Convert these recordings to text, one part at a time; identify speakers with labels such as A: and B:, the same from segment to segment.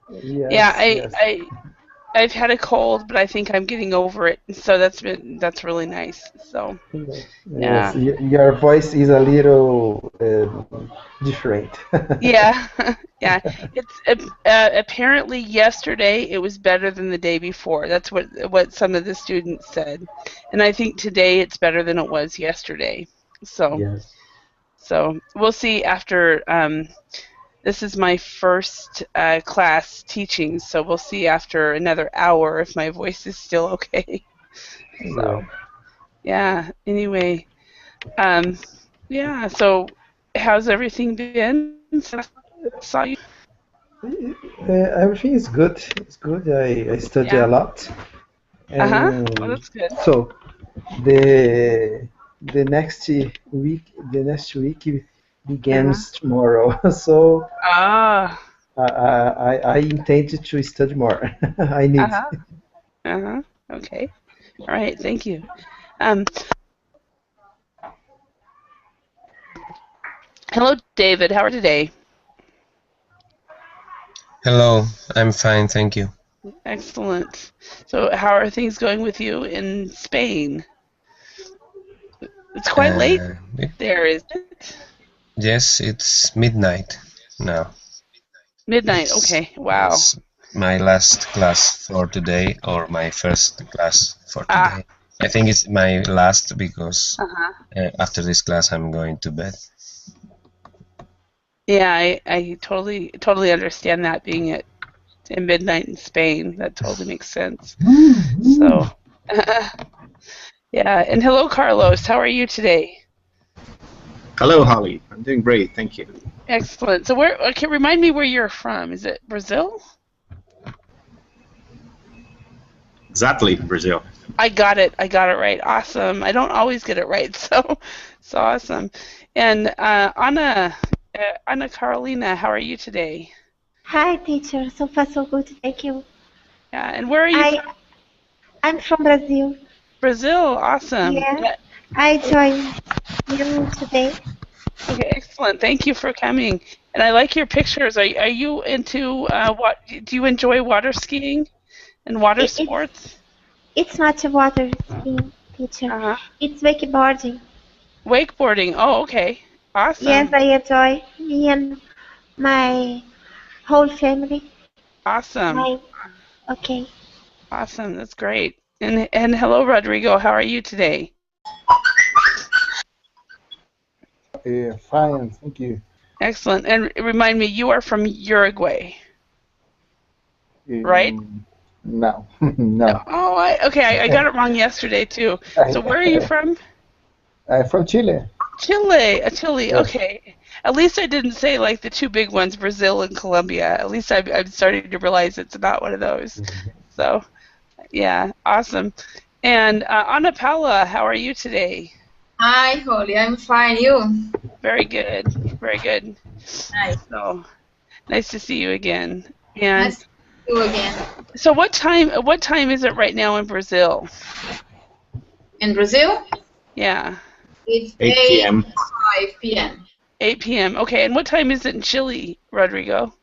A: Yeah,
B: Yes, yes.
A: I've had a cold, but I think I'm getting over it. So that's really nice. So
B: Yes,
A: yeah,
B: your voice is a little different.
A: yeah, yeah. It's apparently yesterday it was better than the day before. That's what some of the students said, and I think today it's better than it was yesterday. So
B: Yes.
A: so we'll see after. This is my first class teaching, so we'll see after another hour if my voice is still okay.
B: Yeah.
A: So yeah. Anyway, um, yeah. So how's everything been since I saw you?
B: Everything is good. It's good. I study a
A: Yeah.
B: lot,
A: Uh-huh. Well,
B: and
A: that's good.
B: so the the next week
A: Uh-huh.
B: begins tomorrow. So
A: Ah.
B: I intend to study more. I need.
A: Uh-huh. Uh-huh. Okay. All right. Thank you. Um, hello, David. How are you today?
C: Hello, I'm fine, thank you.
A: Excellent. So, how are things going with you in Spain? It's quite late
C: Uh, it-
A: there, isn't it?
C: yes, it's midnight now.
A: Midnight.
C: It's
A: Okay. Wow.
C: yes, my last class for today, or my first class for
A: Ah.
C: today. I think it's my last because
A: Uh-huh.
C: after this class I'm going to bed.
A: Yeah, I totally understand that being at midnight in Spain. That totally makes sense. So, yeah. And hello, Carlos. How are you today?
D: Hello, Holly. I'm doing great, thank you.
A: Excellent. So, where? Okay, remind me where you're from. Is it Brazil?
D: Exactly, Brazil.
A: I got it. I got it right. Awesome. I don't always get it right, so awesome. And Anna Carolina, how are you today?
E: Hi, teacher. So far, so good. Thank you.
A: Yeah. And where are you from?
E: I I'm from Brazil.
A: Brazil. Awesome.
E: Yeah,
A: Yeah.
E: I joined you today.
A: Okay. Excellent. Thank you for coming. And I like your pictures. Are you into what? Do you enjoy water skiing and water
E: It, it's
A: sports?
E: it's not a water skiing, teacher.
A: Uh-huh.
E: It's wakeboarding.
A: Wakeboarding. Oh, okay.
E: Yes,
A: Awesome.
E: I enjoy. Me and my whole family.
A: Awesome.
E: I okay.
A: Awesome. That's great. And hello, Rodrigo. How are you today?
F: Fine, thank you.
A: Excellent. And remind me, you are from Uruguay, right?
F: No, no.
A: Oh, I got it wrong yesterday too. So where are you
F: I,
A: from?
F: I'm from Chile.
A: Chile. Chile.
F: Yes.
A: Okay. At least I didn't say like the two big ones, Brazil and Colombia. At least I'm starting to realize it's not one of those. So yeah, awesome. And Ana Paula, how are you today?
G: Hi, Holly. I'm fine. You?
A: Very good. Very good.
G: Nice.
A: So nice to see you again. And
G: Nice to see you again.
A: so what time is it right now in Brazil?
G: In Brazil,
A: Yeah.
G: it's
D: 8 p.m.
G: 8:05 p.m.
A: 8 p.m. Okay, and what time is it in Chile, Rodrigo?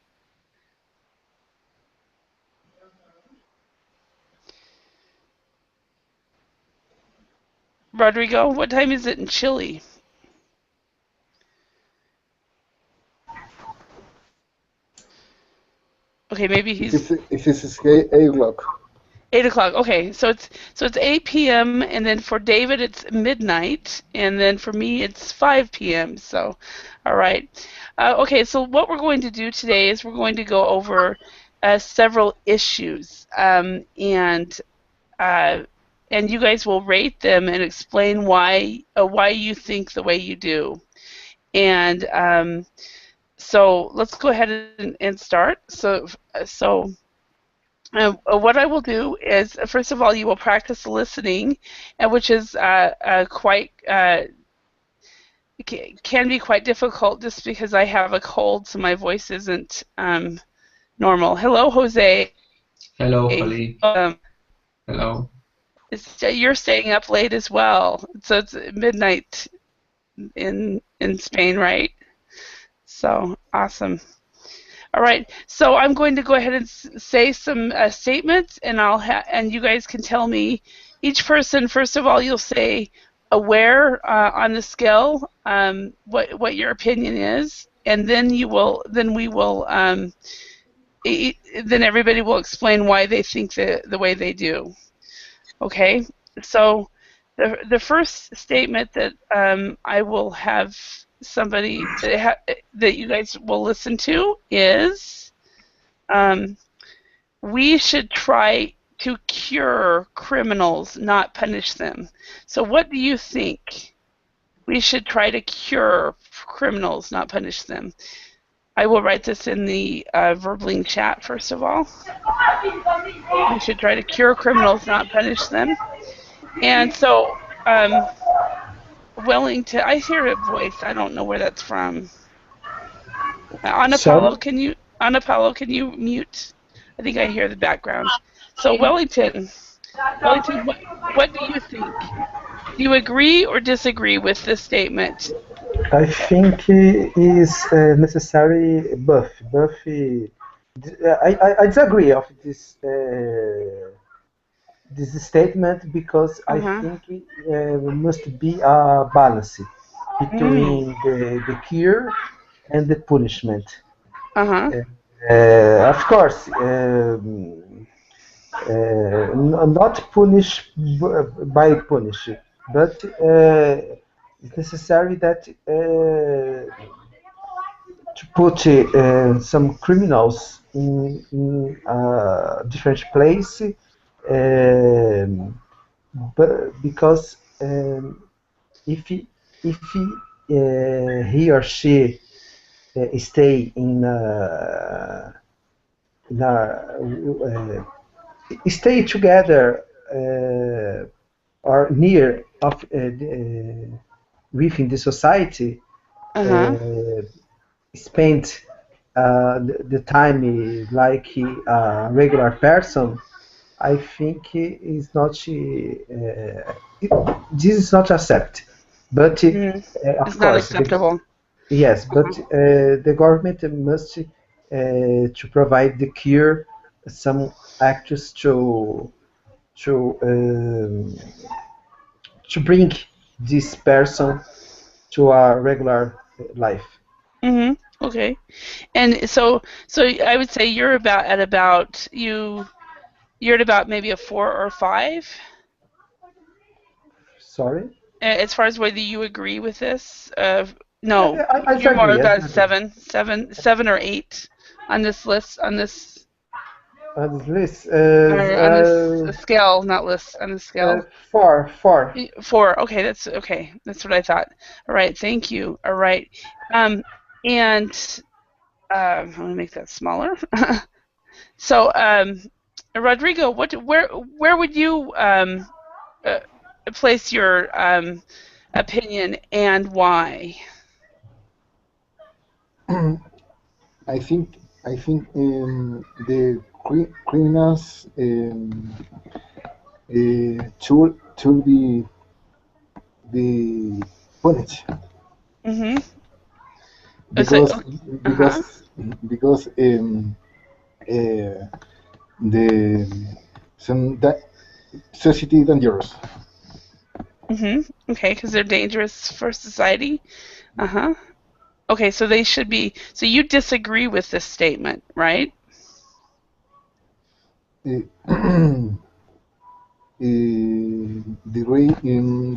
A: Rodrigo, what time is it in Chile? Okay, maybe he's
F: If it's 8 o'clock.
A: 8 o'clock. Okay, so it's 8 p.m. and then for David it's midnight, and then for me it's 5 p.m. So, all right. Okay, so what we're going to do today is we're going to go over several issues, uh, and you guys will rate them and explain why you think the way you do. And so let's go ahead and start. What I will do is, first of all, you will practice listening, which is quite can be quite difficult just because I have a cold, so my voice isn't normal. Hello, Jose.
H: Hello, Holly.
A: Um,
H: Hello.
A: you're staying up late as well, so it's midnight in Spain, right? So awesome. All right. So I'm going to go ahead and say some statements, and and you guys can tell me. Each person, first of all, you'll say where on the scale what your opinion is, and then then everybody will explain why they think the way they do. Okay. So the first statement that I will have somebody that you guys will listen to is we should try to cure criminals, not punish them. So what do you think? We should try to cure criminals, not punish them. I will write this in the Verbling chat first of all. We should try to cure criminals, not punish them. And so Wellington, I hear a voice. I don't know where that's from. Ana Paolo, can you mute? I think I hear the background. So Wellington, what do you think? Do you agree or disagree with this statement?
B: I think it is necessary buff. I disagree of this this statement because I think it must be a balance between the cure and the punishment. Of course, not punish by punish, but it's necessary that to put some criminals in a different place, but because if he or she stay stay together or near of within the society, spend the time like a regular person, I think is not this is not accepted. But of
A: it's
B: course,
A: not acceptable.
B: Yes, but the government must to provide the cure, some actors to bring this person to a regular life.
A: Okay, and so I would say you're at about maybe a 4 or 5.
B: Sorry.
A: As far as whether you agree with this, no,
B: I
A: you're more
B: agree,
A: about
B: I
A: 7 or 8 on this list, on this scale, not list, on the scale.
B: 4.
A: 4. Okay, that's what I thought. All right, thank you. All right, and I'm gonna make that smaller. So, Rodrigo, where would you place your opinion and why?
F: I think the criminals should be punished. Because that society dangerous.
A: Okay, because they're dangerous for society. Okay, so they should be. So you disagree with this statement, right?
F: The rate in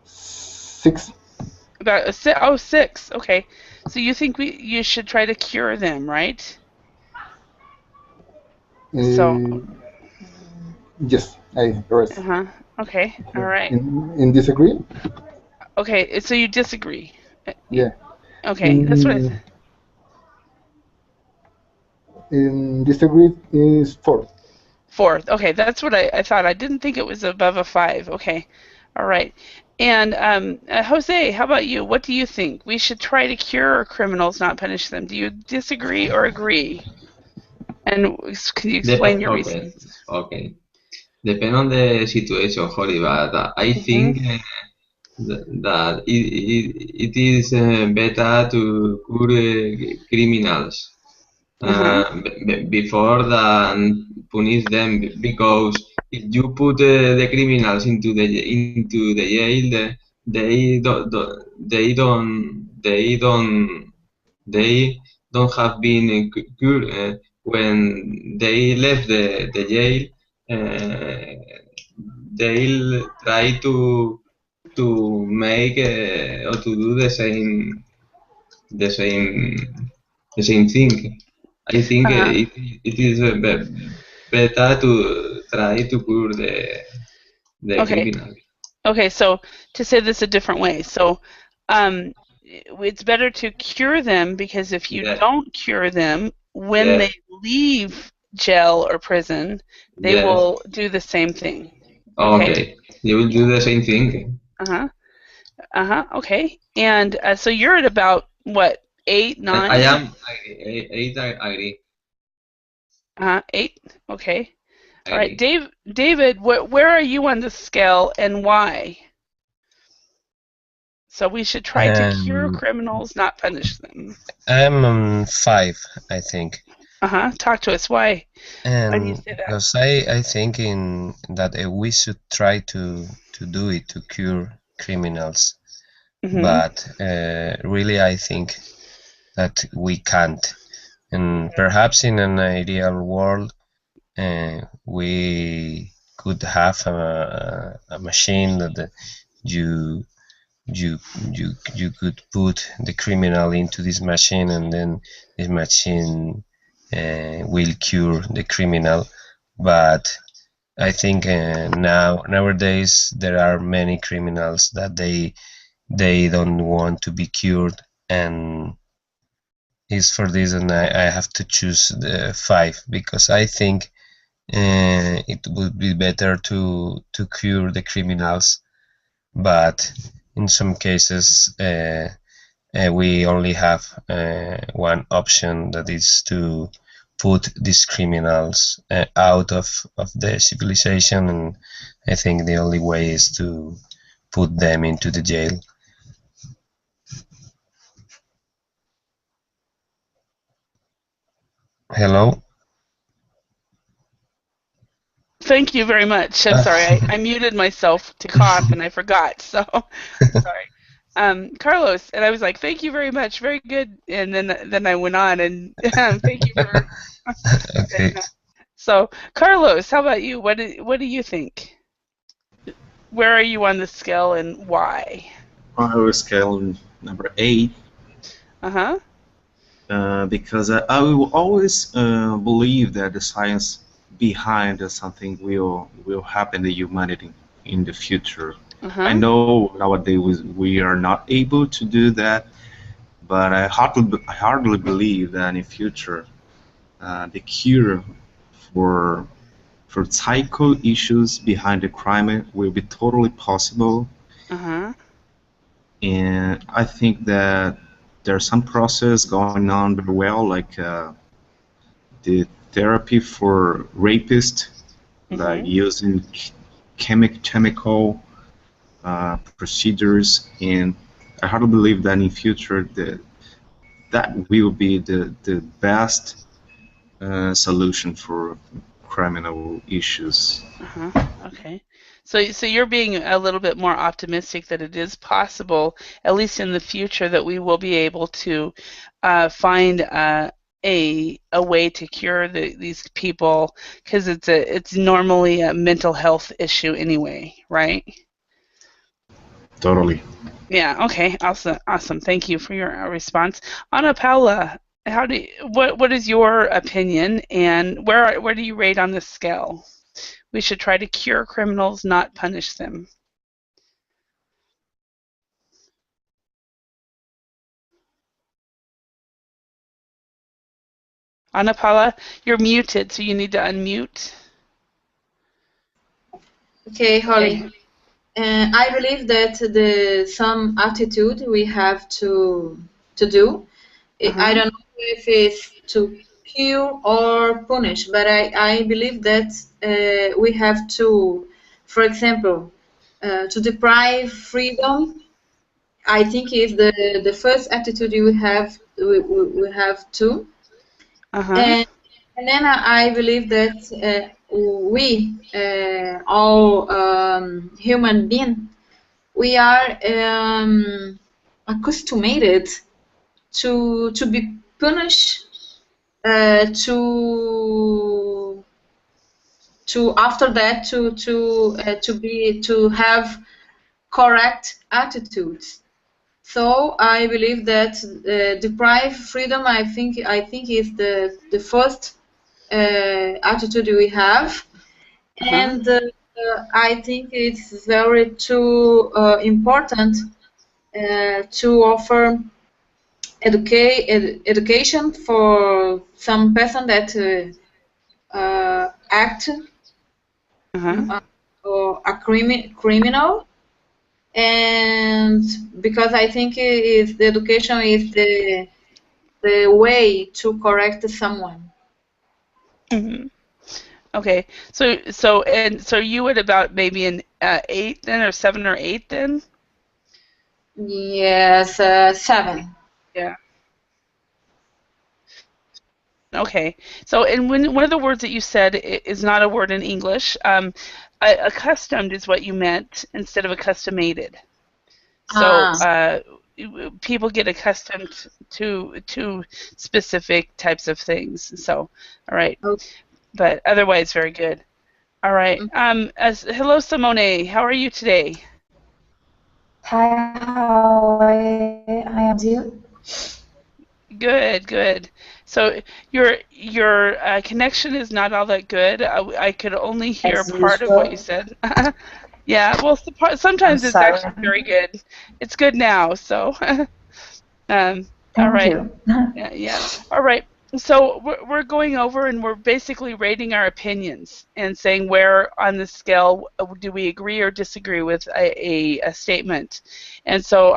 F: 6.
A: About a 6. Oh, 6. Okay, so you think you should try to cure them, right?
F: Yes, I rest.
A: Okay, all right.
F: In disagree?
A: Okay, so you disagree.
F: Yeah.
A: Okay, that's what I said.
F: In disagree is 4.
A: 4. Okay, that's what I thought. I didn't think it was above a 5. Okay, all right. And Jose, how about you? What do you think? We should try to cure criminals, not punish them. Do you disagree or agree? And can you explain your reasons?
H: Okay. Depend on the situation, Holly, but I think that it is better to cure criminals before than punish them, because if you put the criminals into the jail, they don't have been cured when they left the jail. They'll try to make or to do the same the same thing. I think it is better to try to cure the criminal.
A: Okay, so to say this a different way, so it's better to cure them, because if you don't cure them, when they leave jail or prison, they will do the same thing.
H: Okay, you will do the same thing.
A: Okay, and so you're at about what, 8, 9?
H: I am 8. I agree.
A: 8. Okay. All right, David, where are you on the scale and why? So we should try to cure criminals, not punish them.
C: I'm on 5, I think.
A: Talk to us. Why? Why do you say that?
C: Because I think that we should try to do it to cure criminals, but really I think that we can't. And perhaps in an ideal world, we could have a machine that you could put the criminal into this machine, and then this machine will cure the criminal. But I think nowadays there are many criminals that they don't want to be cured, and it's for this and I have to choose the 5, because I think it would be better to cure the criminals, but in some cases we only have one option, that is to put these criminals out of the civilization, and I think the only way is to put them into the jail. Hello?
A: Thank you very much. I'm sorry, I muted myself to cough and I forgot, so sorry. Carlos, and I was like, thank you very much, very good, and then I went on, and thank you for
C: okay.
A: So, Carlos, how about you? What do you think? Where are you on the scale and why?
D: I will scale number 8. Because I will always believe that the science behind something will happen to humanity in the future. I know nowadays we are not able to do that, but I hardly believe that in the future the cure for psycho issues behind the crime will be totally possible. And I think that there's some process going on very well, like the therapy for rapists, like using chemical procedures, and I hardly believe that in future that will be the best solution for criminal issues.
A: Okay. So you're being a little bit more optimistic that it is possible, at least in the future, that we will be able to find a way to cure these people, because it's normally a mental health issue anyway, right?
D: Totally.
A: Yeah. Okay. Awesome. Thank you for your response, Ana Paula. What is your opinion, and where do you rate on this scale? We should try to cure criminals, not punish them. Ana Paula, you're muted, so you need to unmute.
G: Okay, Holly. I believe that some attitude we have to do. I don't know if it's to cure or punish, but I believe that we have to, for example, to deprive freedom, I think is the first attitude we have to. And then I believe that we all human beings, we are accustomed to be punished, to after that to have correct attitudes. So I believe that deprive freedom, I think is the first attitude we have, and I think it's very too important to offer education for some person that act or a criminal, and because I think the education is the way to correct someone.
A: Okay, so you would about maybe an 8 then, or 7 or 8 then?
G: Yes, 7.
A: Yeah. Okay, so and one of the words that you said is not a word in English. Accustomed is what you meant instead of accustomated. So people get accustomed to specific types of things. So, all right, but otherwise very good. All right. Hello, Simone. How are you today?
I: Hi, how I am you?
A: Good, good. So your connection is not all that good. I could only hear
I: As
A: part
I: usual.
A: of what you said. Yeah, well, sometimes it's actually very good. It's good now, so. All right.
I: You.
A: Yeah. All right. So we're going over and we're basically rating our opinions and saying where on the scale do we agree or disagree with a statement. And so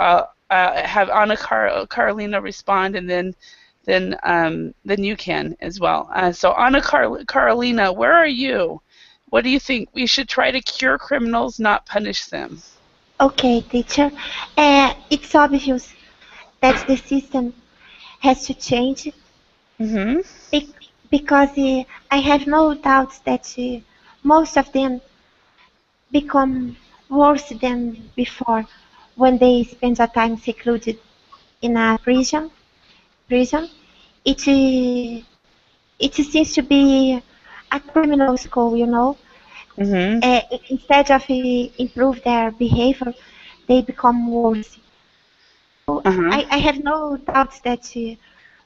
A: have Anna Carolina respond, and then you can as well. So Anna Carolina, where are you? What do you think? We should try to cure criminals, not punish them.
E: Okay, teacher. It's obvious that the system has to change. Because I have no doubts that most of them become worse than before when they spend their time secluded in a prison. It seems to be a criminal school, you know. Instead of improve their behavior, they become worse. So I have no doubts that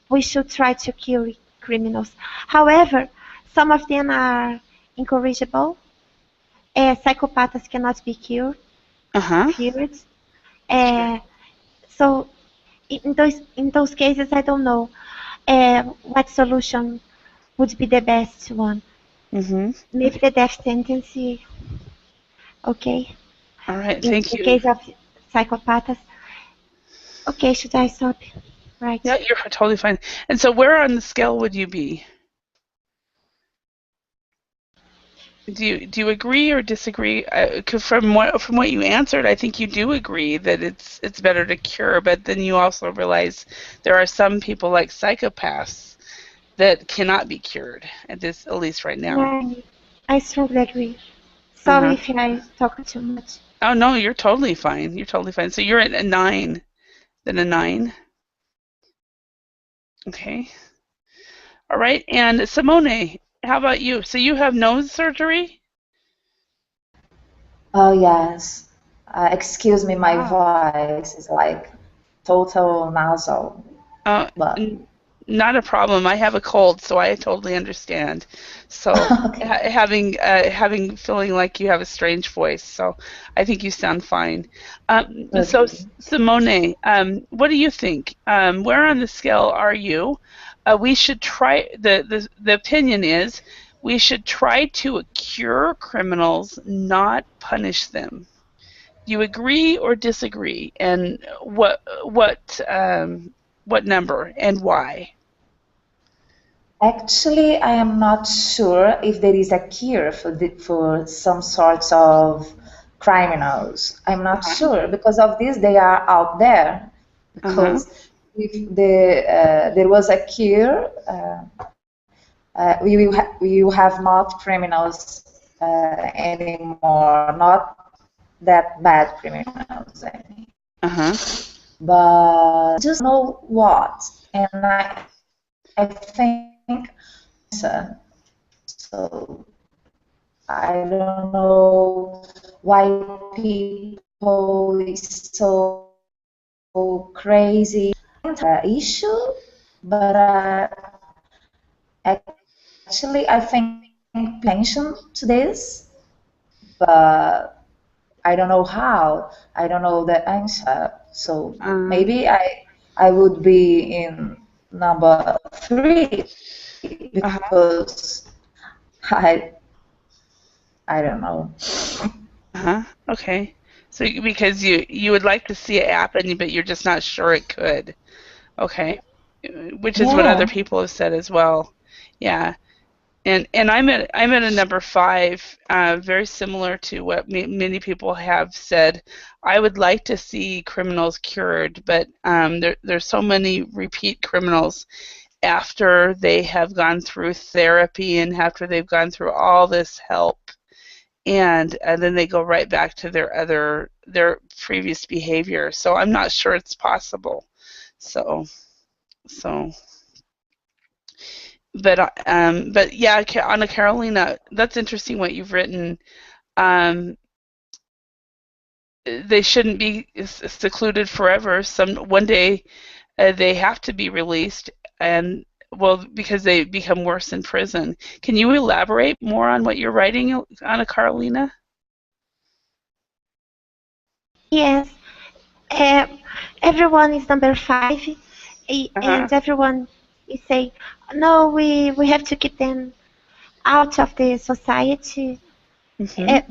E: we should try to cure criminals. However, some of them are incorrigible. Psychopaths cannot be cured. So in those cases, I don't know what solution would be the best one. Maybe the death sentence. Okay.
A: All right. Thank you.
E: In the case of psychopaths. Okay, should I stop? Right.
A: Yeah, you're totally fine. And so where on the scale would you be? Do you agree or disagree? From what you answered, I think you do agree that it's better to cure, but then you also realize there are some people like psychopaths that cannot be cured at least right now.
E: Right. I strongly agree. Sorry if I talk too much.
A: Oh no, you're totally fine. You're totally fine. So you're at a 9. Then a 9. Okay. All right. And Simone, how about you? So you have nose surgery?
I: Oh, yes. Excuse me, my voice is like total nasal.
A: Not a problem. I have a cold, so I totally understand. So having feeling like you have a strange voice, so I think you sound fine. So Simone, what do you think? Where on the scale are you? We should try. The opinion is we should try to cure criminals, not punish them. Do you agree or disagree? And what number and why?
I: Actually, I am not sure if there is a cure for some sorts of criminals. I'm not sure. Because of this, they are out there. Because if there was a cure, we will have not criminals anymore, not that bad criminals. I mean. But just know what, and I think so. I don't know why people is so crazy issue, but actually I think attention to this, but I don't know how. I don't know the answer. So maybe I would be in number 3 because I don't know.
A: Okay. So because you would like to see it happen, but you're just not sure it could. Okay. Which is what other people have said as well. Yeah. And I'm at a number 5, very similar to what many people have said. I would like to see criminals cured, but there's so many repeat criminals after they have gone through therapy and after they've gone through all this help, and then they go right back to their previous behavior. So I'm not sure it's possible. So. But yeah, Anna Carolina, that's interesting what you've written. They shouldn't be secluded forever. One day they have to be released, and because they become worse in prison. Can you elaborate more on what you're writing, Anna Carolina?
E: Yes. Everyone is number 5, and everyone is saying, no, we have to keep them out of the society,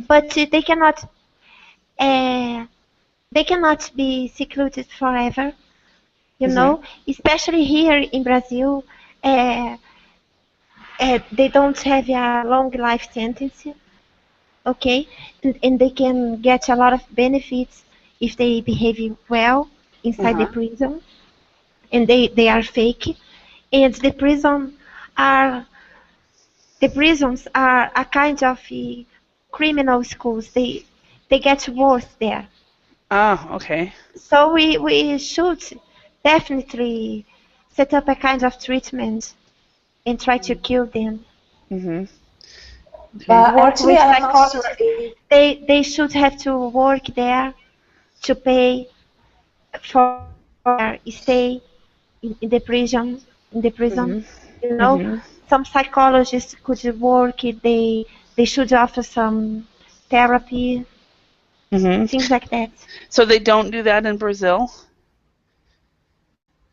E: but they cannot be secluded forever, you know, especially here in Brazil. They don't have a long life sentence, okay, and they can get a lot of benefits if they behave well inside the prison, and they are fake, and the prisons are a kind of criminal schools. They get worse there.
A: Okay.
E: So we should definitely set up a kind of treatment and try to cure them.
I: But actually, I'm not sure.
E: They should have to work there to pay for stay in the prison. You know, some psychologists could work. They should offer some therapy, things like that.
A: So they don't do that in Brazil?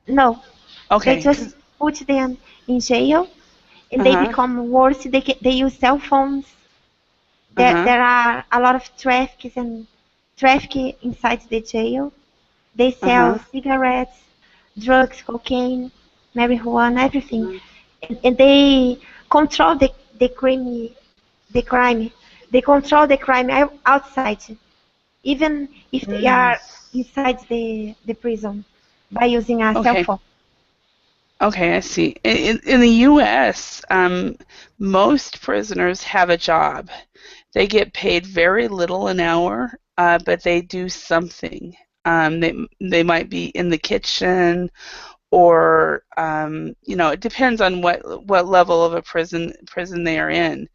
E: No.
A: Okay.
E: They just put them in jail, and they become worse. They use cell phones. There are a lot of traffic inside the jail. They sell cigarettes, drugs, cocaine, marijuana, everything, and they control the crime. They control the crime outside, even if they are inside the prison, by using a cell phone.
A: Okay, I see. In the U.S., most prisoners have a job. They get paid very little an hour, but they do something. They might be in the kitchen, or it depends on what level of a prison they are in.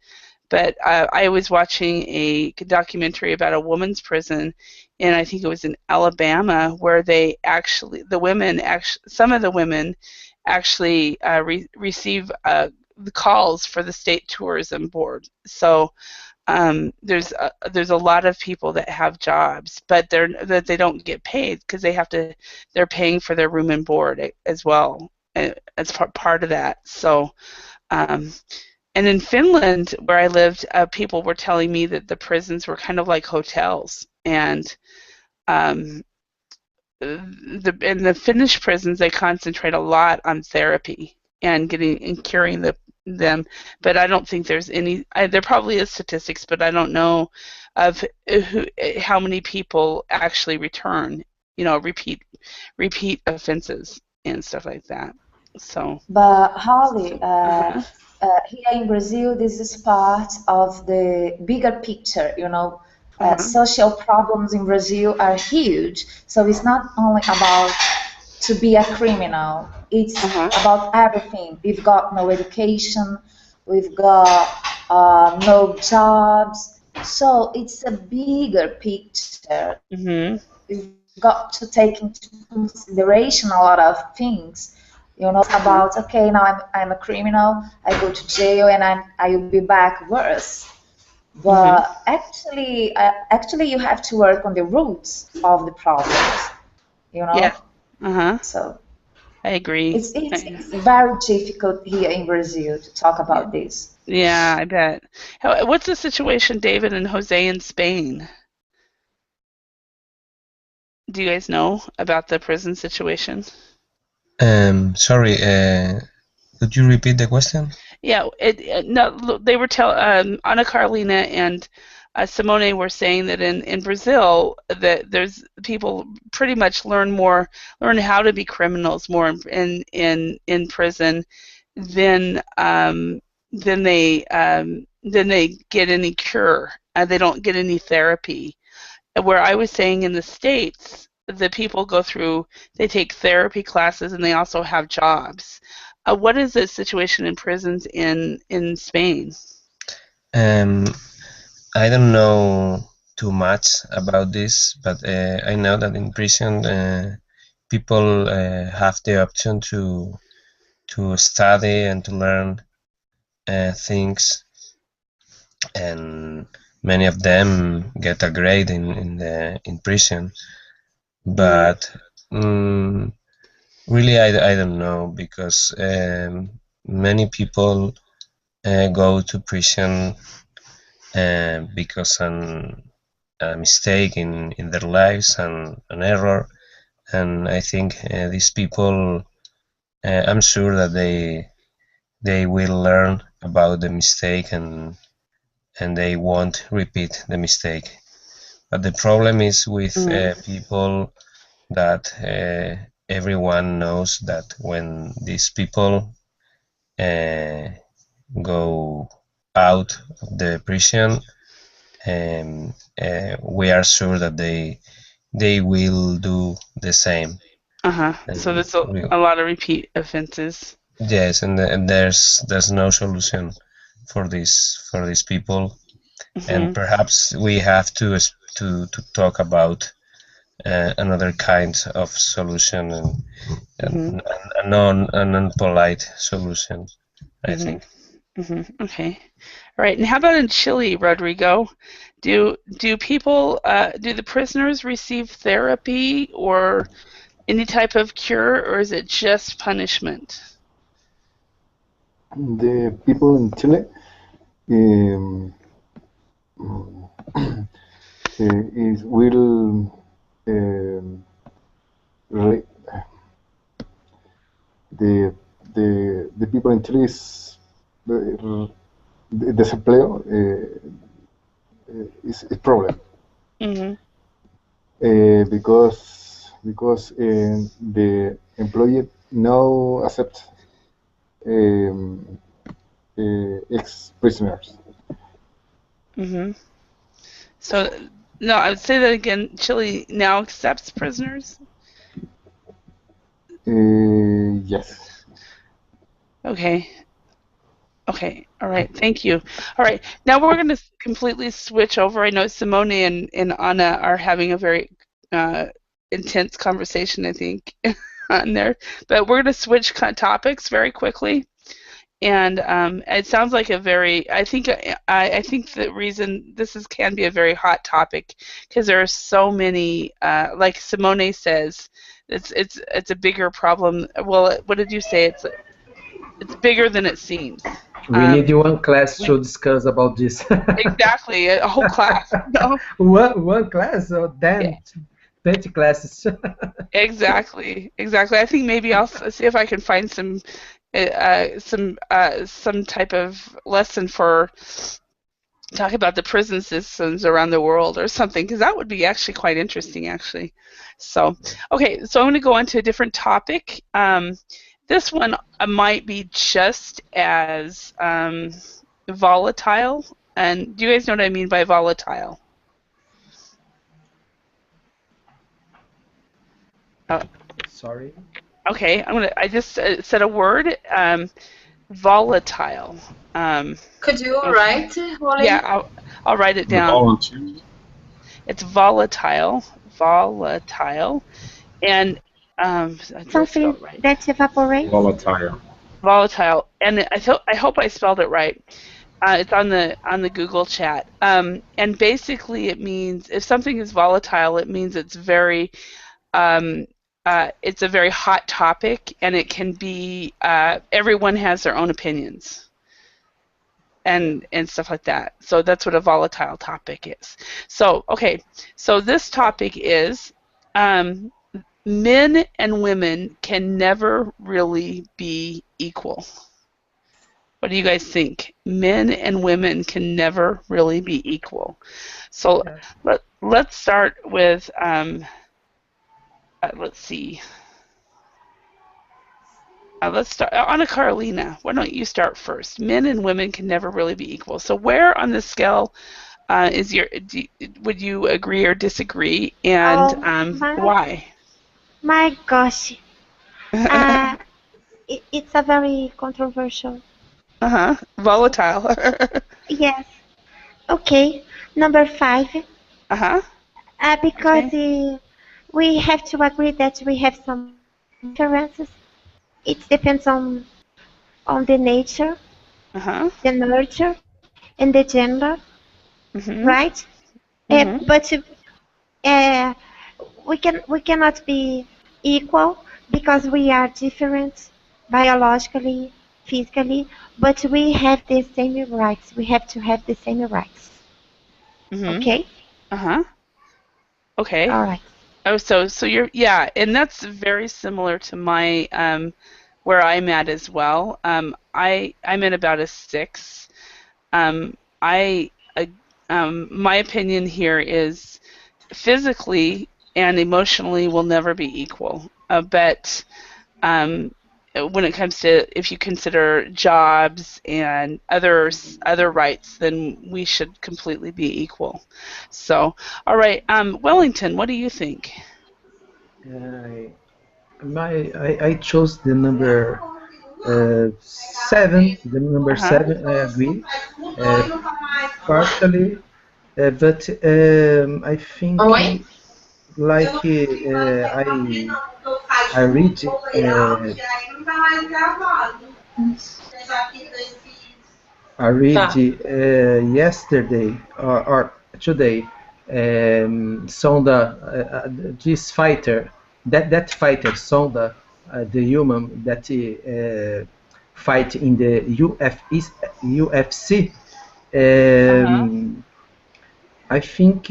A: But I was watching a documentary about a women's prison, and I think it was in Alabama, where some of the women actually receive the calls for the state tourism board. So there's a lot of people that have jobs, but they don't get paid because they're paying for their room and board as well as part of that. So and in Finland, where I lived, people were telling me that the prisons were kind of like hotels, and in the Finnish prisons, they concentrate a lot on therapy and curing them, but I don't think there's any. There probably is statistics, but I don't know of how many people actually return. Repeat offenses and stuff like that. So.
I: But Holly, here in Brazil, this is part of the bigger picture. Social problems in Brazil are huge. So it's not only about to be a criminal. It's about everything. We've got no education. We've got no jobs. So it's a bigger picture. We've got to take into consideration a lot of things. About, okay, now I'm a criminal, I go to jail, and I will be back worse. But actually, you have to work on the roots of the problems.
A: Yeah.
I: So
A: I agree.
I: It's very difficult here in Brazil to talk about this.
A: Yeah, I bet. What's the situation, David and Jose, in Spain? Do you guys know about the prison situation?
C: Sorry, could you repeat the question?
A: Yeah, no, they were Ana Carolina and Simone were saying that in Brazil that there's people pretty much learn how to be criminals more in prison than they get any cure. They don't get any therapy. Where I was saying in the States, the people they take therapy classes and they also have jobs. What is the situation in prisons in Spain?
C: I don't know too much about this, but I know that in prison people have the option to study and to learn things, and many of them get a grade in prison. But really, I don't know, because many people go to prison because a mistake in their lives and an error, and I think these people, I'm sure that they will learn about the mistake and they won't repeat the mistake. But the problem is with people that everyone knows that when these people go out of the prison, we are sure that they will do the same.
A: So there's a lot of repeat offenses.
C: Yes, and there's no solution for these people, and perhaps we have to talk about another kind of solution and a non-polite solution, I think.
A: Okay, all right. And how about in Chile, Rodrigo? Do people do the prisoners receive therapy or any type of cure, or is it just punishment?
F: The people in Chile the people in Chile is desempleo is a problem because the employee now accept ex-prisoners.
A: So, no, I would say that again. Chile now accepts prisoners?
F: Yes.
A: Okay. Okay. All right. Thank you. All right. Now we're going to completely switch over. I know Simone and Ana are having a very intense conversation, I think, on there. But we're going to switch topics very quickly. And it sounds like I think the reason can be a very hot topic because there are so many, like Simone says, it's a bigger problem. Well, what did you say? It's bigger than it seems.
J: We need one class to discuss about this.
A: Exactly, a whole class. No?
J: One class or 20 classes.
A: Exactly. I think maybe I'll see if I can find some some type of lesson for talk about the prison systems around the world or something, because that would be actually quite interesting, actually. So, okay, so I'm going to go on to a different topic. This one might be just as volatile. And do you guys know what I mean by volatile?
J: Sorry.
A: Okay, I just said a word. Volatile.
G: Could you write, Holly?
A: Yeah, I'll write it down. It's volatile. Volatile. And
E: something that evaporates.
A: Volatile. And I hope I spelled it right. It's on the Google chat. And basically it means if something is volatile, it means it's very it's a very hot topic, and it can be everyone has their own opinions and stuff like that. So that's what a volatile topic is. So okay, so this topic is men and women can never really be equal. What do you guys think? Men and women can never really be equal. So let's start with let's see. Let's start. Anna Carolina, why don't you start first? Men and women can never really be equal. So where on the scale would you agree or disagree, and why?
E: My gosh. It's a very controversial.
A: Volatile.
E: Yes. Okay. Number 5. Because we have to agree that we have some differences. It depends on the nature, the nurture, and the gender, right? But we cannot be equal because we are different biologically, physically, but we have the same rights. We have to have the same rights. Okay?
A: Okay.
E: All right.
A: Oh, so you're and that's very similar to my where I'm at as well. I'm at about a 6. My opinion here is physically and emotionally will never be equal. But when it comes to if you consider jobs and other rights, then we should completely be equal. So, all right, Wellington, what do you think?
J: I chose the number 7. The number 7, I agree. Partially, but I think I read yesterday or today Sonda, this fighter, that fighter Sonda, the human that fight in the UFC. I think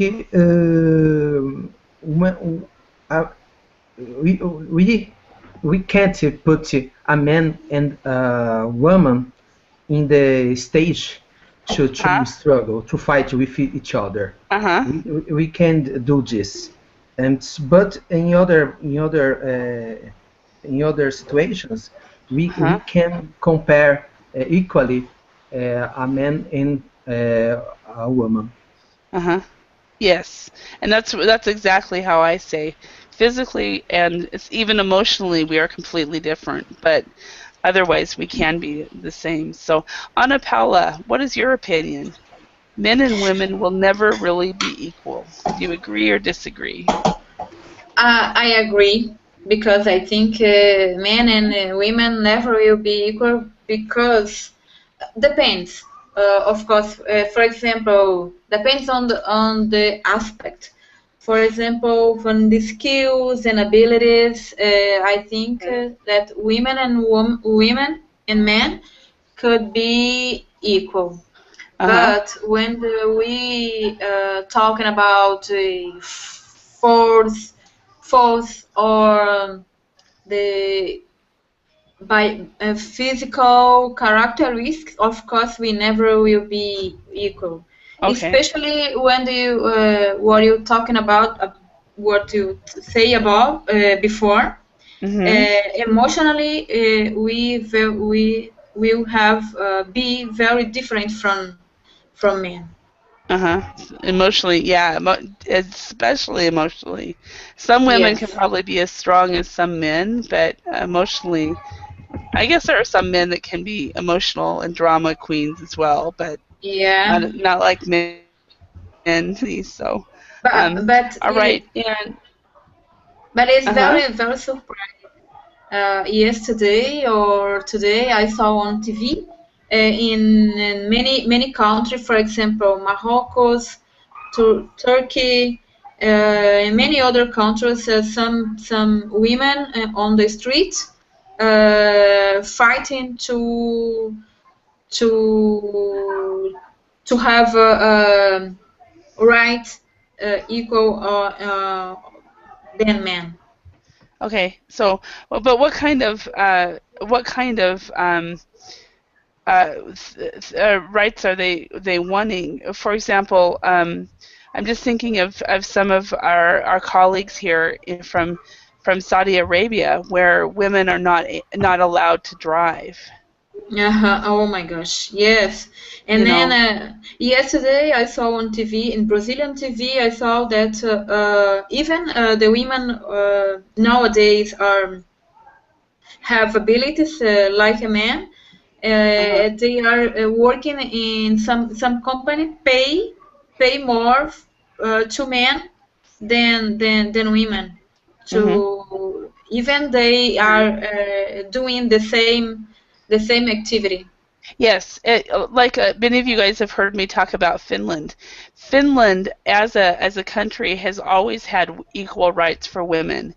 J: we can't put a man and a woman in the stage to struggle, to fight with each other. We can't do this, but in other situations we can compare equally a man and a woman.
A: Yes, and that's exactly how I say. Physically and even emotionally, we are completely different, but otherwise we can be the same. So, Ana Paula, what is your opinion? Men and women will never really be equal. Do you agree or disagree?
G: I agree, because I think men and women never will be equal, because depends. Of course, for example, depends on the aspect. For example, from the skills and abilities, I think that women and men could be equal. But when we talking about force or the by physical characteristics, of course, we never will be equal. Okay. Especially when what you're talking about, what you say about before. Emotionally, we will have be very different from men.
A: Emotionally, yeah, especially emotionally. Some women can probably be as strong as some men, but emotionally, I guess there are some men that can be emotional and drama queens as well, but not like men. So, all right, and
G: but it's very very surprising. Yesterday or today, I saw on TV in many countries, for example, Morocco, Turkey, and many other countries, some women on the street fighting to have right equal than men.
A: Okay, so, but what kind of rights are they wanting? For example, I'm just thinking of some of our colleagues here from Saudi Arabia, where women are not allowed to drive.
G: Oh my gosh, yes. And then yesterday I saw on TV, in Brazilian TV, I saw that even the women nowadays have abilities like a man. They are working in some company pay more to men than women. Even they are doing the same activity.
A: Yes, like many of you guys have heard me talk about Finland. Finland, as a country, has always had equal rights for women.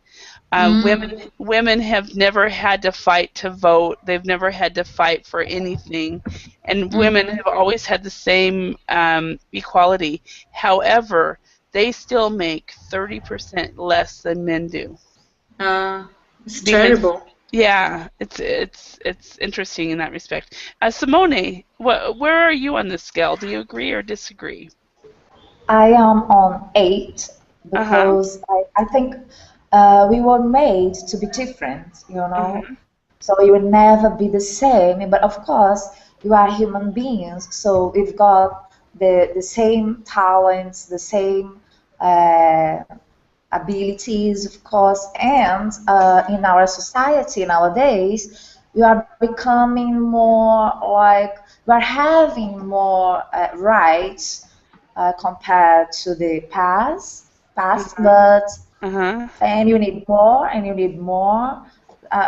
A: Women have never had to fight to vote. They've never had to fight for anything, and women have always had the same equality. However, they still make 30% less than men do.
G: It's terrible.
A: Yeah, it's interesting in that respect. Simone, where are you on this scale? Do you agree or disagree?
I: I am on 8 because I think we were made to be different, you know. So you will never be the same. But of course, you are human beings, so we've got the same talents, the same abilities, of course, and in our society nowadays, we are becoming more like, we are having more rights compared to the past, but and you need more and you need more.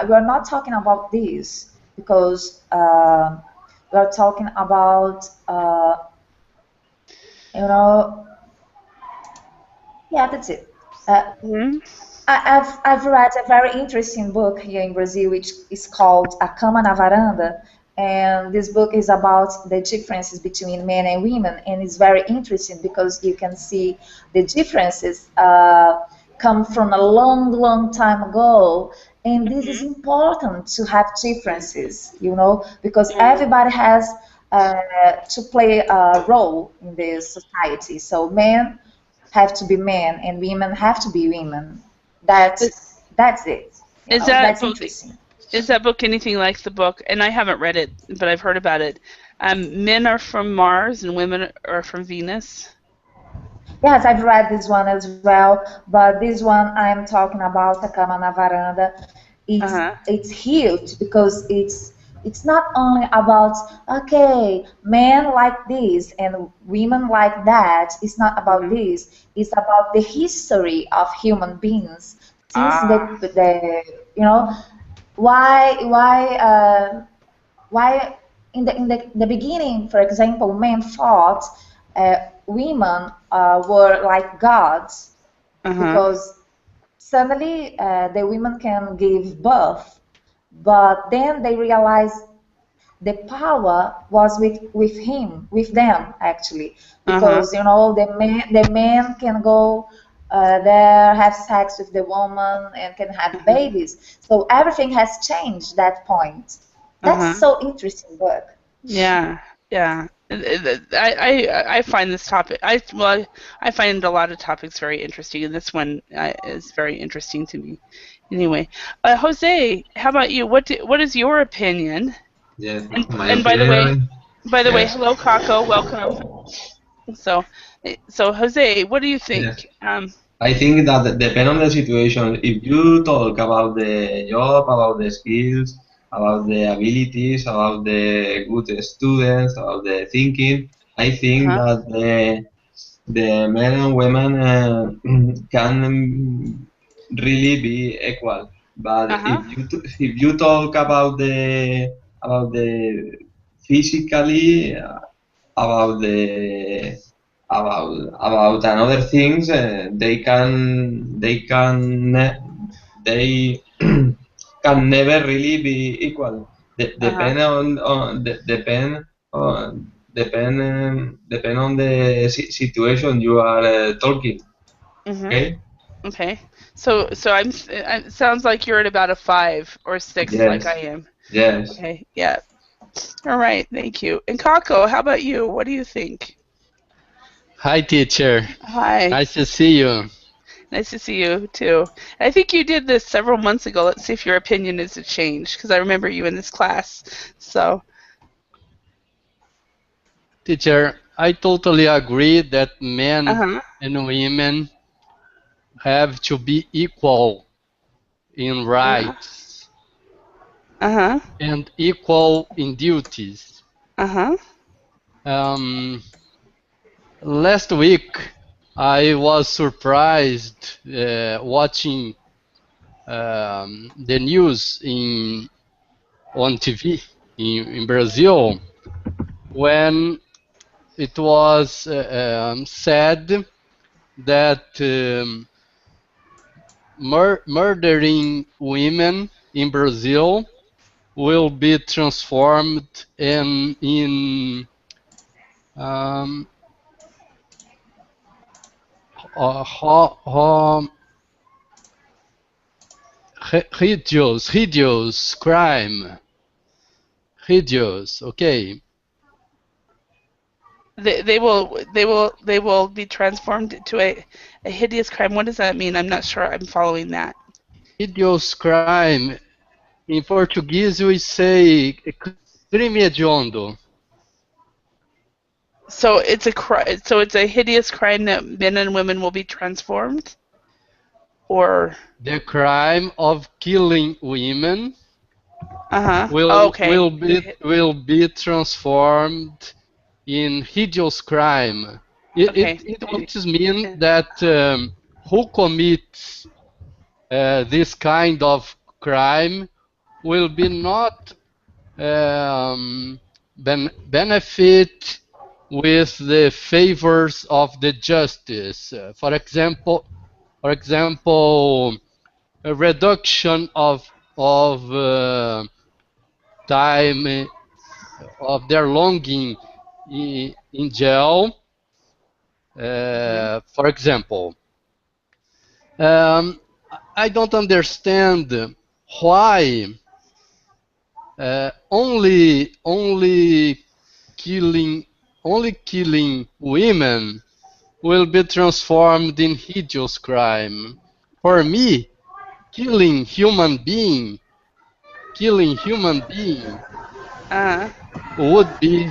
I: We are not talking about this because we are talking about, you know, yeah, that's it. I've read a very interesting book here in Brazil, which is called A Cama na Varanda, and this book is about the differences between men and women, and it's very interesting because you can see the differences come from a long time ago, and this is important to have differences, you know, because everybody has to play a role in this society. So men have to be men and women have to be women. That's it.
A: Is that book anything like the book? And I haven't read it, but I've heard about it. Men are from Mars and women are from Venus.
I: Yes, I've read this one as well, but this one I'm talking about, A Cama na Varanda, it's huge because it's not only about, okay, men like this and women like that. It's not about this. It's about the history of human beings since the you know, why in the beginning, for example, men thought women were like gods because suddenly the women can give birth, but then they realized the power was with them actually, because you know the man can go they have sex with the woman and can have babies. So everything has changed that point. That's so interesting book.
A: Yeah, yeah. I find this topic. I find a lot of topics very interesting, and this one is very interesting to me. Anyway, Jose, how about you? What is your opinion?
H: Yes,
A: and by the way, hello, Kako, welcome. So Jose, what do you think?
H: Yes. I think that depends on the situation. If you talk about the job, about the skills, about the abilities, about the good students, about the thinking, I think that the men and women can really be equal. But if you talk about the physically, about another things, they can can never really be equal. Depend on the situation you are talking. Okay.
A: Okay. So it sounds like you're at about a 5 or 6, like I am.
H: Yes.
A: Okay. Yeah. All right. Thank you. And Kako, how about you? What do you think?
K: Hi, teacher.
A: Hi.
K: Nice to see you.
A: Nice to see you too. I think you did this several months ago. Let's see if your opinion has changed, because I remember you in this class. So.
K: Teacher, I totally agree that men and women have to be equal in rights and equal in duties. Last week, I was surprised watching the news on TV in Brazil when it was said that murdering women in Brazil will be transformed in hideous crime. Hideous, okay.
A: They will be transformed to a hideous crime. What does that mean? I'm not sure I'm following that.
K: Hideous crime. In Portuguese we say crime hediondo.
A: So it's a hideous crime that men and women will be transformed, or
K: the crime of killing women will be transformed in hideous crime. It don't mean that who commits this kind of crime will be not benefit with the favors of the justice. For example, a reduction of time of their longing in jail. For example, I don't understand why only killing women will be transformed in hideous crime. For me, killing human being would be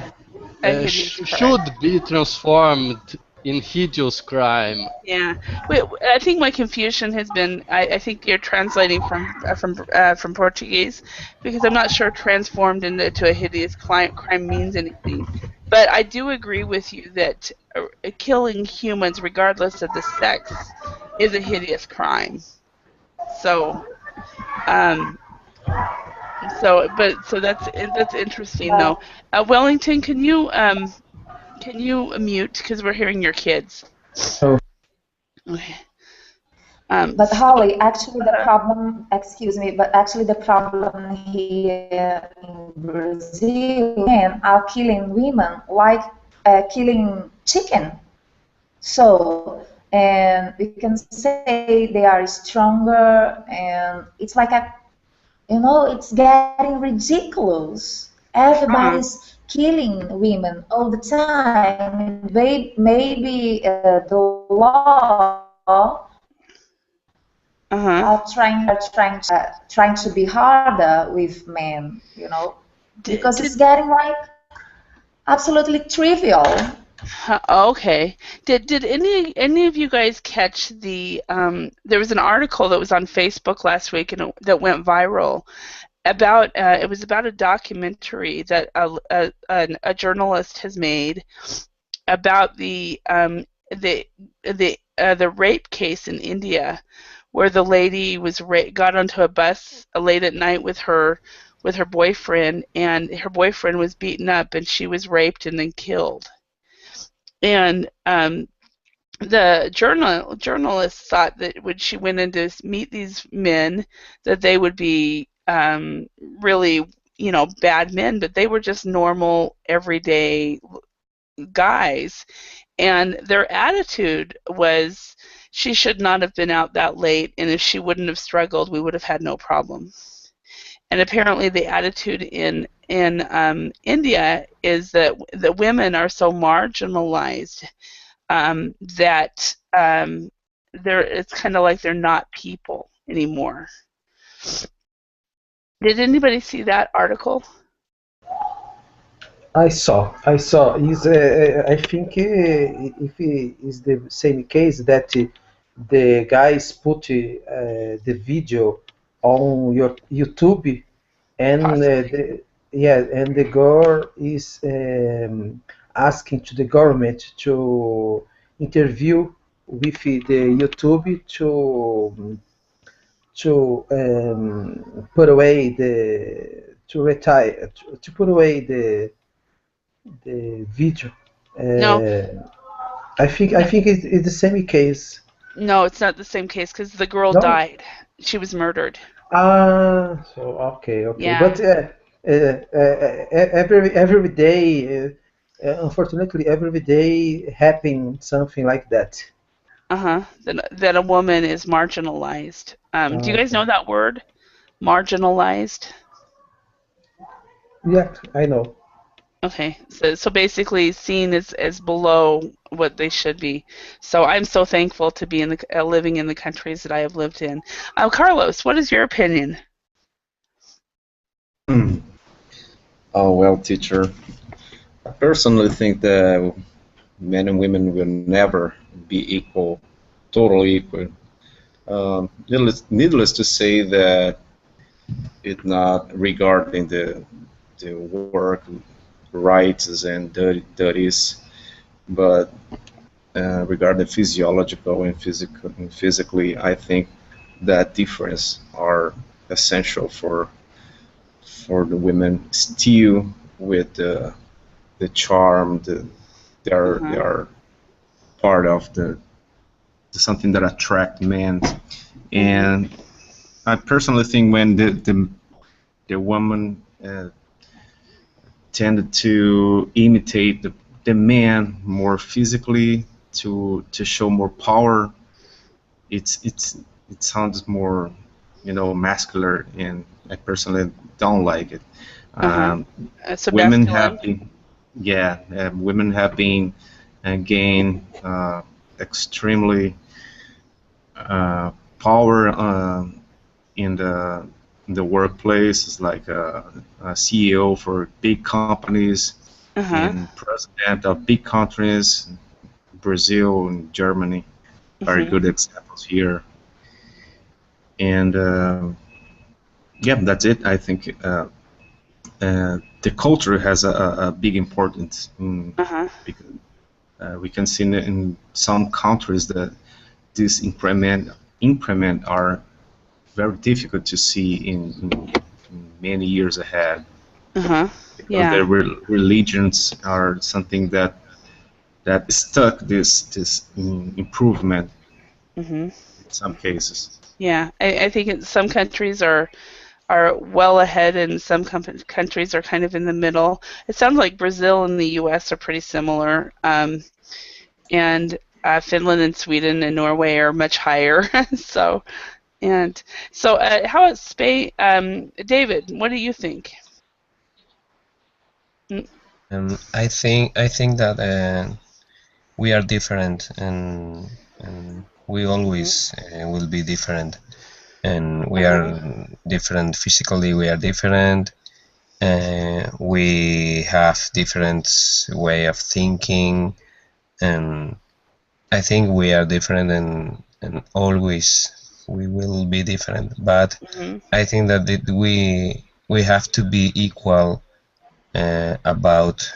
K: should be transformed in hideous crime.
A: Yeah, I think my confusion has been. I think you're translating from Portuguese, because I'm not sure transformed into a hideous crime means anything. But I do agree with you that killing humans, regardless of the sex, is a hideous crime. So, that's interesting though. Wellington, can you mute, because we're hearing your kids?
J: Oh.
A: Okay.
I: But Holly, actually the problem, excuse me, but actually the problem here in Brazil, men are killing women like killing chicken. So and we can say they are stronger, and it's like a, it's getting ridiculous. Everybody's killing women all the time. Maybe the law are trying to be harder with men, because it's getting like absolutely trivial.
A: Okay. Did any of you guys catch the there was an article that was on Facebook last week and that went viral about it was about a documentary that a journalist has made about the rape case in India, where the lady was got onto a bus late at night with her boyfriend, and her boyfriend was beaten up and she was raped and then killed. And the journalist thought that when she went in to meet these men, that they would be really, bad men, but they were just normal, everyday guys. And their attitude was, she should not have been out that late, and if she wouldn't have struggled, we would have had no problem. And apparently the attitude in India is that the women are so marginalized that it's kind of like they're not people anymore. Did anybody see that article?
B: I saw. I think if it is the same case that the guys put the video on your YouTube, and the girl is asking to the government to interview with the YouTube to put away the video.
A: No.
B: I think it's the same case.
A: No, it's not the same case because the girl died. She was murdered.
B: Okay. Yeah. But every day, unfortunately, every day happen something like that.
A: That a woman is marginalized. Do you guys know that word? Marginalized?
B: Yeah, I know.
A: Okay, so basically seen as below what they should be. So I'm so thankful to be living in the countries that I have lived in. Carlos, what is your opinion?
D: Oh, well, teacher, I personally think that men and women will never be equal, totally equal. Needless to say that it's not regarding the work rights and duties, but regarding physiological and physically, I think that difference are essential for the women still with the charm. They are part of the something that attract men, and I personally think when the woman tended to imitate the man more physically to show more power, it sounds more masculine, and I personally don't like it. Women have been women have been gained extremely power in the workplace. It's like a CEO for big companies and president of big countries, Brazil and Germany, very good examples here. And that's it. I think the culture has a big importance because we can see in some countries that this increment are very difficult to see in many years ahead. Because their religions are something that stuck this improvement in some cases.
A: Yeah, I think some countries are well ahead, and some countries are kind of in the middle. It sounds like Brazil and the U.S. are pretty similar. And Finland and Sweden and Norway are much higher. So how about Spain? David, what do you think?
C: I think that we are different, and we always will be different, and we are different physically. We are different. We have different way of thinking, and I think we are different, and always we will be different. But I think that we have to be equal about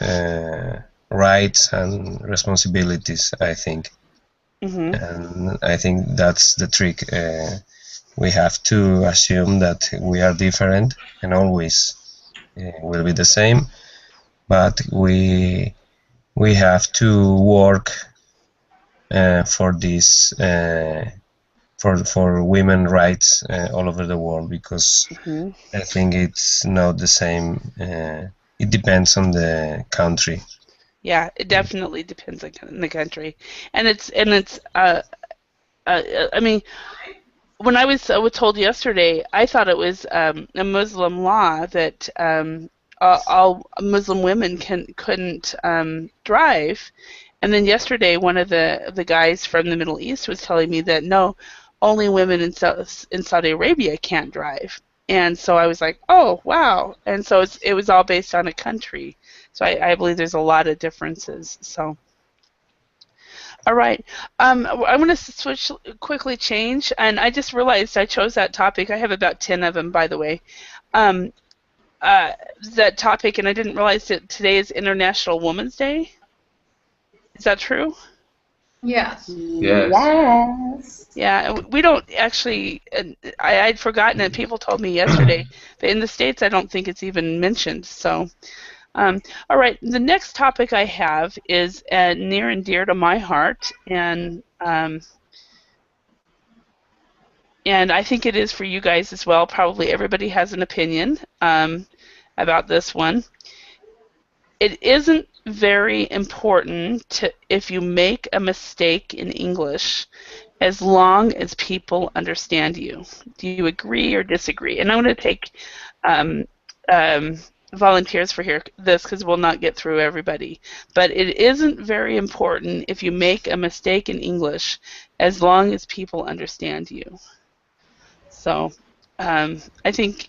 C: rights and responsibilities, I think. And I think that's the trick. We have to assume that we are different and always will be the same, but we have to work for this for women rights all over the world, because I think it's not the same. It depends on the country.
A: Yeah, it definitely depends on the country, and I mean, when I was told yesterday, I thought it was a Muslim law that all Muslim women couldn't drive, and then yesterday one of the guys from the Middle East was telling me that no, only women in Saudi Arabia can't drive. And so I was like, oh, wow. And so it was all based on a country. So I believe there's a lot of differences. So, all right. I'm going to quickly change. And I just realized I chose that topic. I have about 10 of them, by the way. That topic, and I didn't realize that today is International Women's Day. Is that true?
G: Yes.
I: Yes.
A: Yeah, we don't actually. I'd forgotten it. People told me yesterday. But in the States, I don't think it's even mentioned. So, all right. The next topic I have is near and dear to my heart, and I think it is for you guys as well. Probably everybody has an opinion about this one. It isn't very important if you make a mistake in English, as long as people understand you. Do you agree or disagree? And I'm going to take volunteers for this because we'll not get through everybody. But it isn't very important if you make a mistake in English, as long as people understand you. So I think,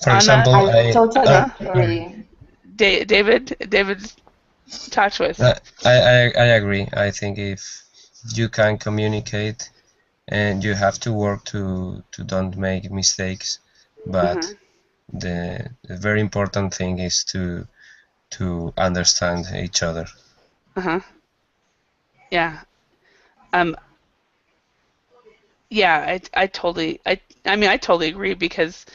C: for example,
I: I totally agree.
A: David, talk to us.
C: I agree. I think if you can communicate, and you have to work to don't make mistakes, but the very important thing is to understand each other.
A: Yeah. Yeah, I totally agree, because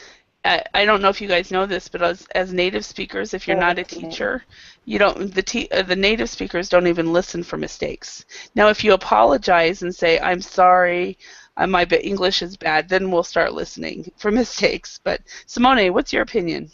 A: I don't know if you guys know this, but as native speakers, if you're not a teacher, you don't the native speakers don't even listen for mistakes. Now, if you apologize and say, "I'm sorry, my English is bad," then we'll start listening for mistakes. But Simone, what's your opinion?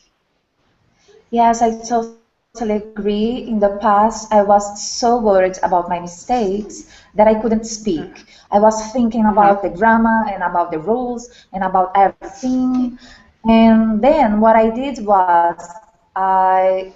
I: Yes, I totally agree. In the past, I was so worried about my mistakes that I couldn't speak. I was thinking about the grammar and about the rules and about everything. And then what I did was I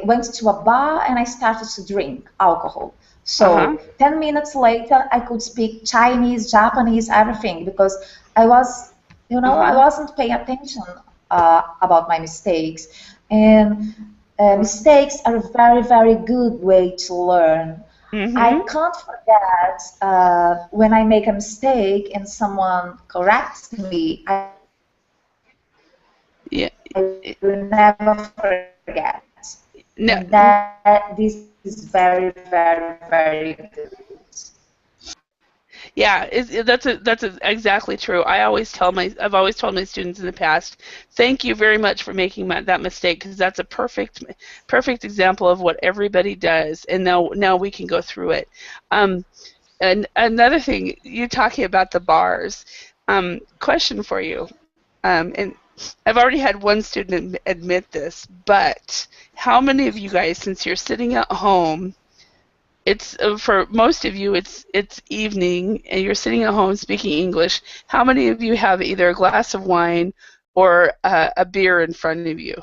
I: went to a bar and I started to drink alcohol. So 10 minutes later, I could speak Chinese, Japanese, everything, because I was, I wasn't paying attention about my mistakes. And mistakes are a very, very good way to learn. I can't forget when I make a mistake and someone corrects me. I will never forget.
A: No.
I: This is very, very, very good.
A: Yeah, that's exactly true. I've always told my students in the past, thank you very much for making that mistake, because that's a perfect example of what everybody does, and now we can go through it. And another thing, you're talking about the bars. Question for you, and I've already had one student admit this, but how many of you guys, since you're sitting at home it's for most of you, it's evening, and you're sitting at home speaking English. How many of you have either a glass of wine or a beer in front of you?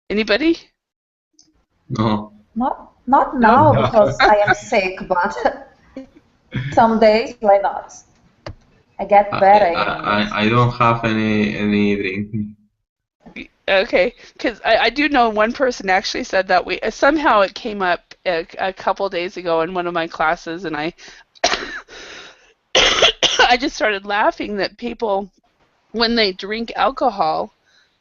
A: Anybody?
H: No.
I: Not now because I am sick, but some days why not? I get better.
H: I don't have any drink.
A: Okay, because I do know one person actually said that somehow it came up a couple days ago in one of my classes, and I I just started laughing that people, when they drink alcohol,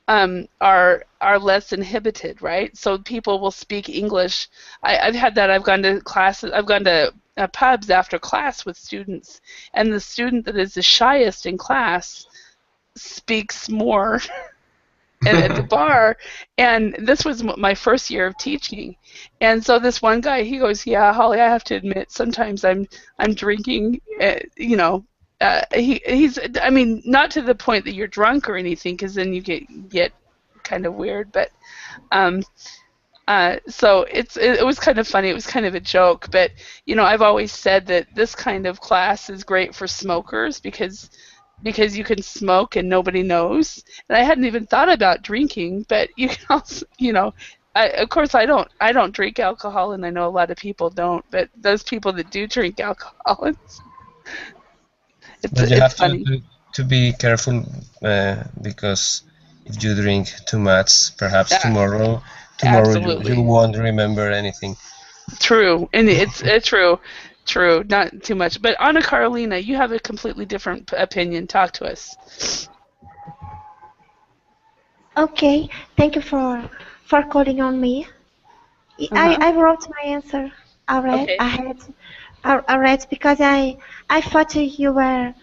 A: are less inhibited, right? So people will speak English. I've had that. I've gone to classes. I've gone to pubs after class with students, and the student that is the shyest in class speaks more at the bar. And this was my first year of teaching, and so this one guy, he goes, "Yeah, Holly, I have to admit, sometimes I'm drinking, you know." He's, I mean, not to the point that you're drunk or anything, because then you get kind of weird, but so it was kind of funny. It was kind of a joke, but you know, I've always said that this kind of class is great for smokers because you can smoke and nobody knows. And I hadn't even thought about drinking, but you can also, you know, of course I don't drink alcohol, and I know a lot of people don't, but those people that do drink alcohol,
C: but you have
A: funny.
C: to be careful because if you drink too much, perhaps tomorrow you won't remember anything.
A: True, and it's true, not too much. But Ana Carolina, you have a completely different opinion. Talk to us.
E: Okay, thank you for calling on me. I wrote my answer already.
A: Okay.
E: I read because I thought you were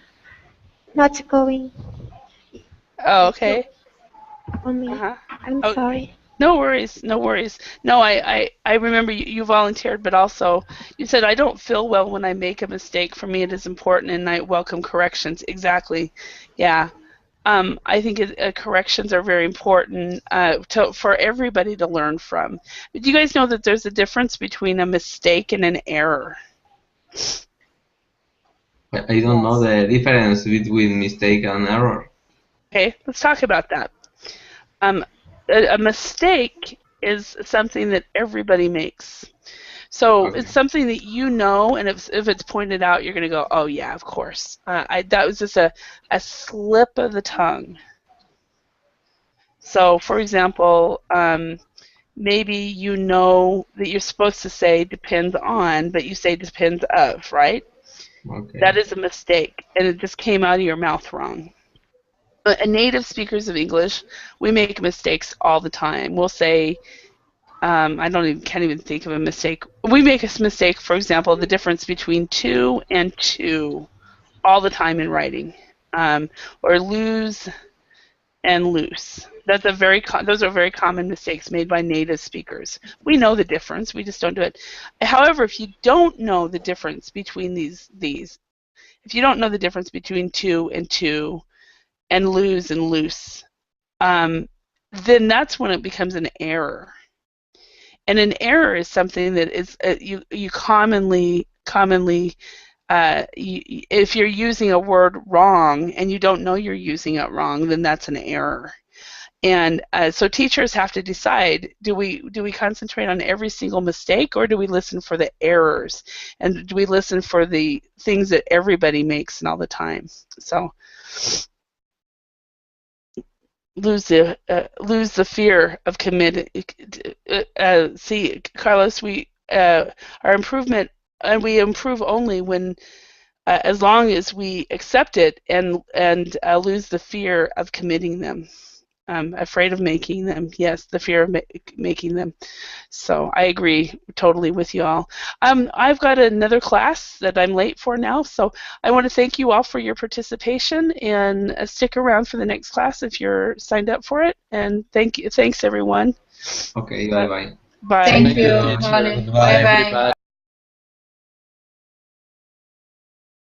E: not going.
A: Oh, okay.
E: On me. I'm sorry.
A: No worries, no worries. No, I remember you volunteered, but also you said, I don't feel well when I make a mistake. For me, it is important, and I welcome corrections. Exactly. Yeah. I think corrections are very important for everybody to learn from. Do you guys know that there's a difference between a mistake and an error?
H: I don't know the difference between mistake and error.
A: Okay, let's talk about that. A mistake is something that everybody makes. So it's something that you know, and if it's pointed out, you're going to go, oh yeah, of course. That was just a slip of the tongue. So, for example, maybe you know that you're supposed to say depends on, but you say depends of, right?
H: Okay.
A: That is a mistake, and it just came out of your mouth wrong. But native speakers of English, we make mistakes all the time. We'll say, can't even think of a mistake. We make a mistake, for example, the difference between to and to all the time in writing, or lose and loose. Those are very common mistakes made by native speakers. We know the difference, we just don't do it. However, if you don't know the difference between these, if you don't know the difference between to and lose and loose, then that's when it becomes an error. And an error is something that is you commonly if you're using a word wrong and you don't know you're using it wrong, then that's an error. And so teachers have to decide: do we concentrate on every single mistake, or do we listen for the errors, and do we listen for the things that everybody makes and all the time? So lose the fear of committing. See, Carlos, our improvement, and we improve only when, as long as we accept it and lose the fear of committing them. Afraid of making them. Yes, the fear of making them. So I agree totally with you all. I've got another class that I'm late for now, so I want to thank you all for your participation, and stick around for the next class if you're signed up for it. And thanks everyone.
H: Okay, bye bye.
A: Bye.
G: Thank you,
C: Bye.
G: Holly. Bye bye.